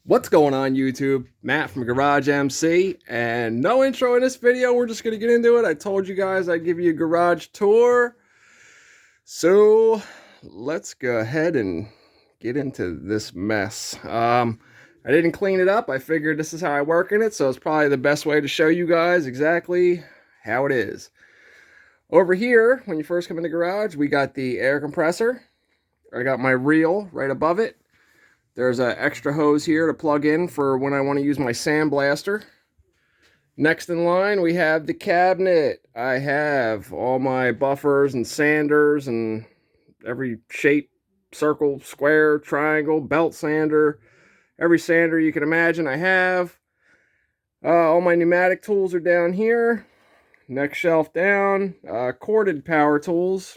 What's going on YouTube? Matt from GarageMC, and no intro in this video. We're just gonna get into it. I told you guys I'd give you a garage tour. So let's go ahead and get into this mess. I didn't clean it up. I figured this is how I work in it, so it's probably the best way to show you guys exactly how it is. Over here, when you first come in the garage, we got the air compressor. I got my reel right above it. There's an extra hose here to plug in for when I want to use my Sandblaster. Next in line, we have the cabinet. I have all my buffers and sanders and every shape, circle, square, triangle, belt sander, every sander you can imagine I have. All my pneumatic tools are down here. Next shelf down, corded power tools,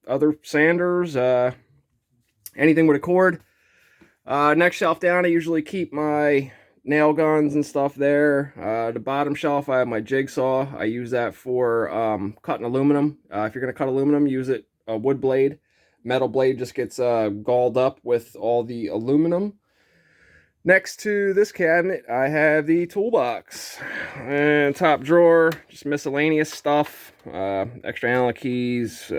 other sanders, anything with a cord. Next shelf down, I usually keep my nail guns and stuff there. The bottom shelf, I have my jigsaw. I use that for cutting aluminum. If you're going to cut aluminum, use a wood blade. Metal blade just gets galled up with all the aluminum. Next to this cabinet, I have the toolbox. And top drawer, just miscellaneous stuff. Extra Allen keys,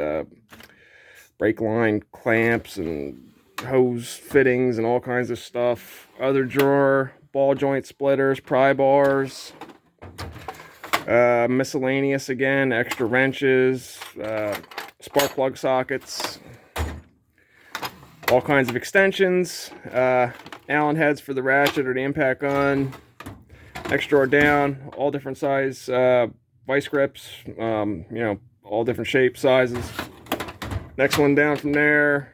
brake line clamps, and hose fittings and all kinds of stuff. Other drawer, ball joint splitters, pry bars, miscellaneous again, extra wrenches, spark plug sockets, all kinds of extensions, Allen heads for the ratchet or the impact gun. Next drawer down, all different size vice grips, all different shapes, sizes. Next one down from there,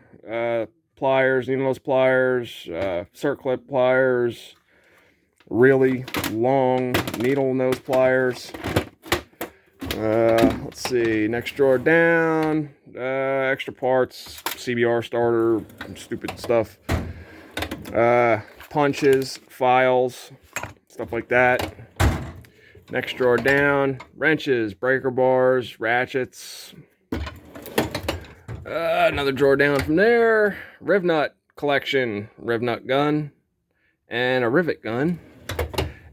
pliers, needle-nose pliers, circlip pliers, really long needle nose pliers. Let's see, next drawer down, extra parts, CBR starter, stupid stuff, punches, files, stuff like that. Next drawer down, wrenches, breaker bars, ratchets. Another drawer down from there, riv nut collection, riv nut gun, and a rivet gun.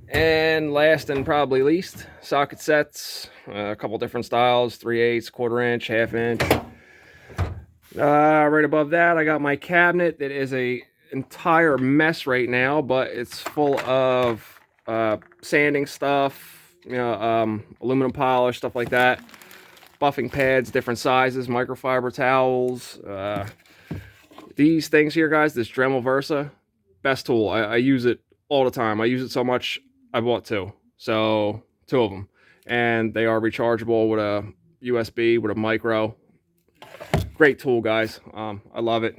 And last and probably least, socket sets, a couple different styles, 3/8, 1/4 inch, 1/2 inch. Right above that, I got my cabinet that is a entire mess right now, but it's full of sanding stuff, aluminum polish, stuff like that. Buffing pads, different sizes, microfiber towels. These things here, guys, this Dremel Versa, best tool. I use it all the time. I use it so much, I bought two. So, two of them. And they are rechargeable with a USB, with a micro. Great tool, guys. I love it.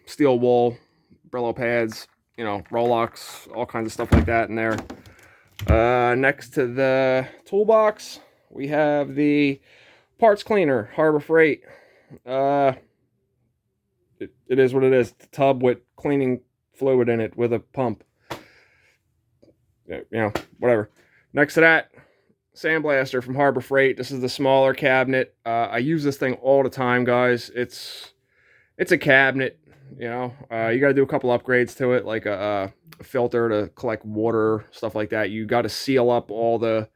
Steel wool, Brillo pads, Rolox, all kinds of stuff like that in there. Next to the toolbox, we have the parts cleaner, Harbor Freight. It is what it is. It's a tub with cleaning fluid in it with a pump. Whatever. Next to that, Sandblaster from Harbor Freight. This is the smaller cabinet. I use this thing all the time, guys. It's a cabinet. You got to do a couple upgrades to it, like a filter to collect water, stuff like that. You got to seal up all the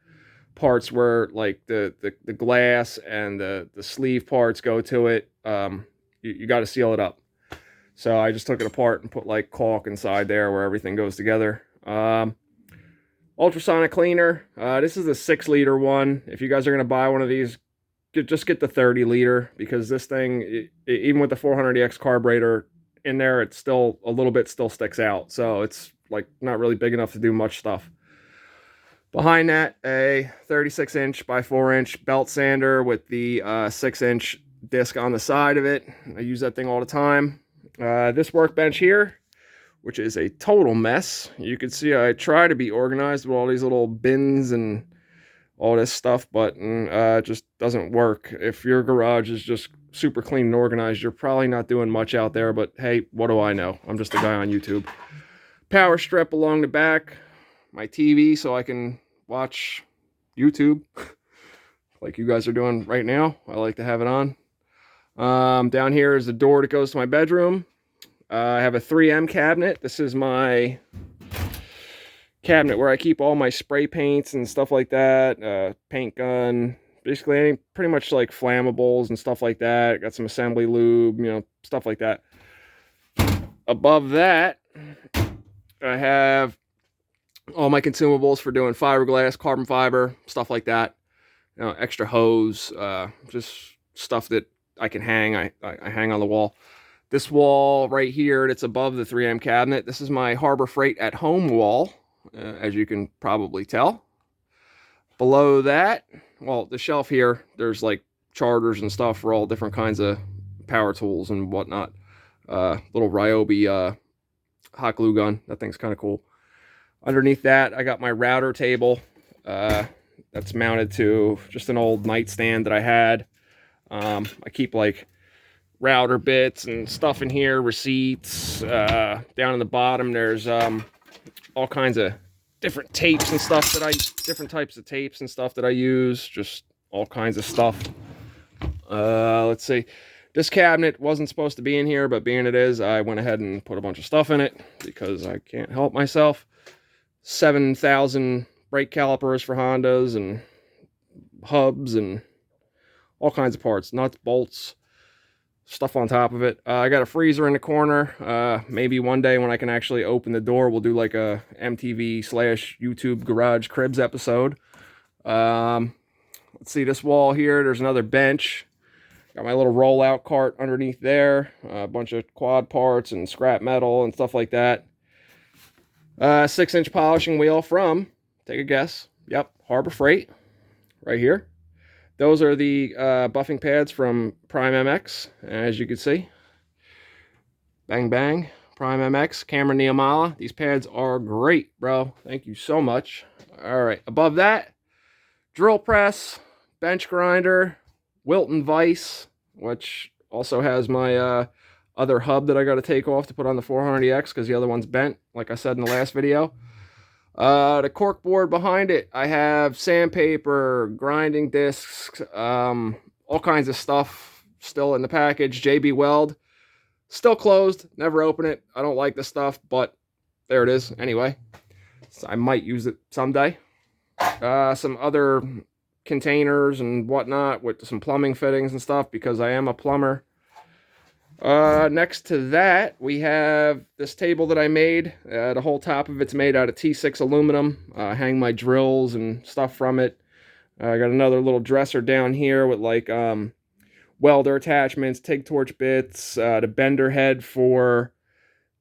parts where like the glass and the sleeve parts go to it. You got to seal it up. So I just took it apart and put like caulk inside there where everything goes together. Ultrasonic Cleaner. This is a 6-liter one. If you guys are going to buy one of these, just get the 30-liter, because this thing, even with the 400EX carburetor in there, it's still a little bit still sticks out. So it's like not really big enough to do much stuff. Behind that, a 36-inch by 4-inch belt sander with the 6-inch disc on the side of it. I use that thing all the time. This workbench here, which is a total mess. You can see I try to be organized with all these little bins and all this stuff, but it just doesn't work. If your garage is just super clean and organized, you're probably not doing much out there, but hey, what do I know? I'm just a guy on YouTube. Power strip along the back. My TV so I can watch YouTube like you guys are doing right now. I like to have it on. Down here is the door that goes to my bedroom. I have a 3M cabinet. This is my cabinet where I keep all my spray paints and stuff like that, paint gun, basically pretty much like flammables and stuff like that. Got some assembly lube, you know, stuff like that. Above that, I have all my consumables for doing fiberglass, carbon fiber, stuff like that. You know, extra hose, just stuff that I can hang. I hang on the wall. This wall right here, that's above the 3M cabinet. This is my Harbor Freight at home wall, as you can probably tell. Below that, well, the shelf here, there's like chargers and stuff for all different kinds of power tools and whatnot. Little Ryobi hot glue gun. That thing's kind of cool. Underneath that, I got my router table. That's mounted to just an old nightstand that I had. I keep like router bits and stuff in here, receipts. Down in the bottom, there's all kinds of different tapes and stuff that different types of tapes and stuff that I use. Just all kinds of stuff. Let's see. This cabinet wasn't supposed to be in here, but being it is, I went ahead and put a bunch of stuff in it because I can't help myself. 7,000 brake calipers for Hondas and hubs and all kinds of parts, nuts, bolts, stuff on top of it. I got a freezer in the corner. Maybe one day when I can actually open the door, we'll do like a MTV/YouTube Garage Cribs episode. Let's see, this wall here, there's another bench. Got my little rollout cart underneath there. A bunch of quad parts and scrap metal and stuff like that. 6-inch polishing wheel from, take a guess. Yep, Harbor Freight, right here. Those are the buffing pads from Prime MX, as you can see. Bang, bang. Prime MX, Cameron Niamala. These pads are great, bro. Thank you so much. All right, above that, drill press, bench grinder, Wilton vise, which also has my other hub that I got to take off to put on the 400EX because the other one's bent, like I said in the last video. The cork board behind it, I have sandpaper, grinding discs, all kinds of stuff still in the package. JB Weld, still closed, never open it. I don't like the stuff, but there it is anyway. So I might use it someday. Some other containers and whatnot with some plumbing fittings and stuff because I am a plumber. Next to that, we have this table that I made. The whole top of it's made out of T6 aluminum. Hang my drills and stuff from it. I got another little dresser down here with like welder attachments, TIG torch bits, the bender head for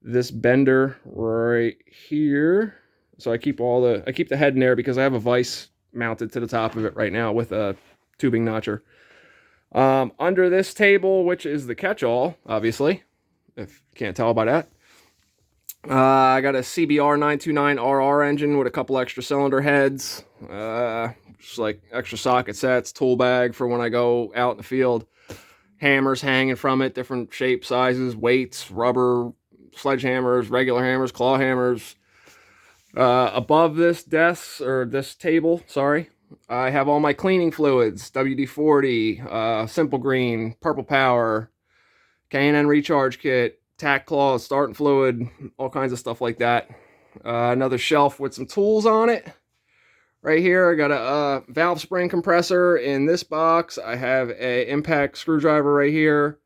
this bender right here. So I keep the head in there because I have a vise mounted to the top of it right now with a tubing notcher. Under this table, which is the catch-all, obviously, if you can't tell by that, I got a CBR 929RR engine with a couple extra cylinder heads, just like extra socket sets, tool bag for when I go out in the field, hammers hanging from it, different shapes, sizes, weights, rubber, sledgehammers, regular hammers, claw hammers. Above this desk, or this table, sorry, I have all my cleaning fluids, WD-40, Simple Green, Purple Power, K&N Recharge Kit, tack cloth, starting fluid, all kinds of stuff like that. Another shelf with some tools on it. Right here, I got a valve spring compressor in this box. I have a impact screwdriver right here,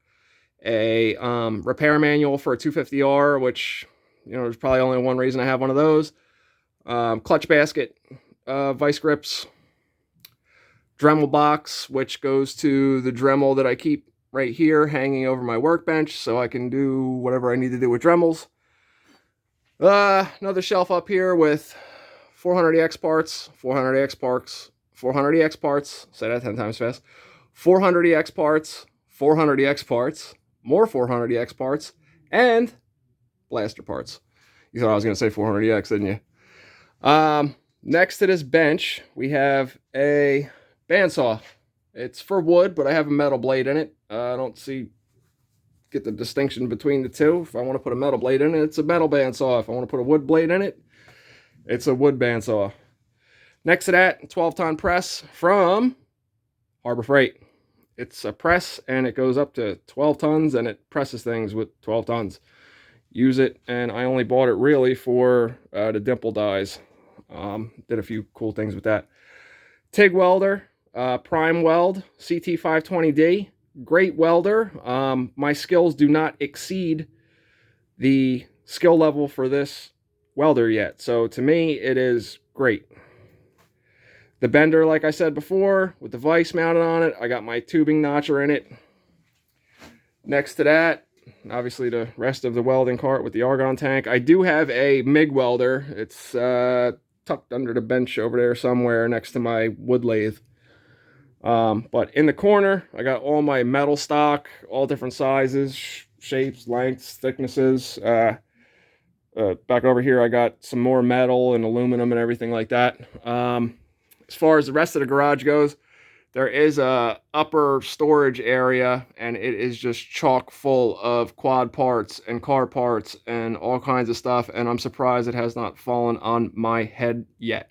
a repair manual for a 250R, which, you know, there's probably only one reason I have one of those. Clutch basket, vice grips, Dremel box, which goes to the Dremel that I keep right here hanging over my workbench so I can do whatever I need to do with Dremels. Another shelf up here with 400EX parts, 400EX parts, 400EX parts, say that 10 times fast, 400EX parts, 400EX parts, more 400EX parts, and blaster parts. You thought I was going to say 400EX, didn't you? Next to this bench, we have a bandsaw. It's for wood, but I have a metal blade in it. I don't get the distinction between the two. If I want to put a metal blade in it, it's a metal bandsaw. If I want to put a wood blade in it, it's a wood bandsaw. Next to that, 12-ton press from Harbor Freight. It's a press, and it goes up to 12 tons, and it presses things with 12 tons. Use it, and I only bought it really for the dimple dies. Did a few cool things with that. Tig Welder, Prime Weld, CT520D. Great welder. My skills do not exceed the skill level for this welder yet. So to me, it is great. The bender, like I said before, with the vise mounted on it. I got my tubing notcher in it. Next to that, obviously the rest of the welding cart with the argon tank. I do have a MIG welder. It's tucked under the bench over there somewhere next to my wood lathe. But in the corner, I got all my metal stock, all different sizes, shapes, lengths, thicknesses. Back over here, I got some more metal and aluminum and everything like that. As far as the rest of the garage goes, there is a upper storage area, and it is just chock full of quad parts and car parts and all kinds of stuff, and I'm surprised it has not fallen on my head yet.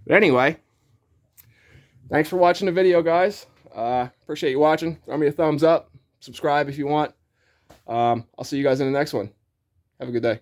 But anyway, thanks for watching the video, guys. Appreciate you watching. Throw me a thumbs up. Subscribe if you want. I'll see you guys in the next one. Have a good day.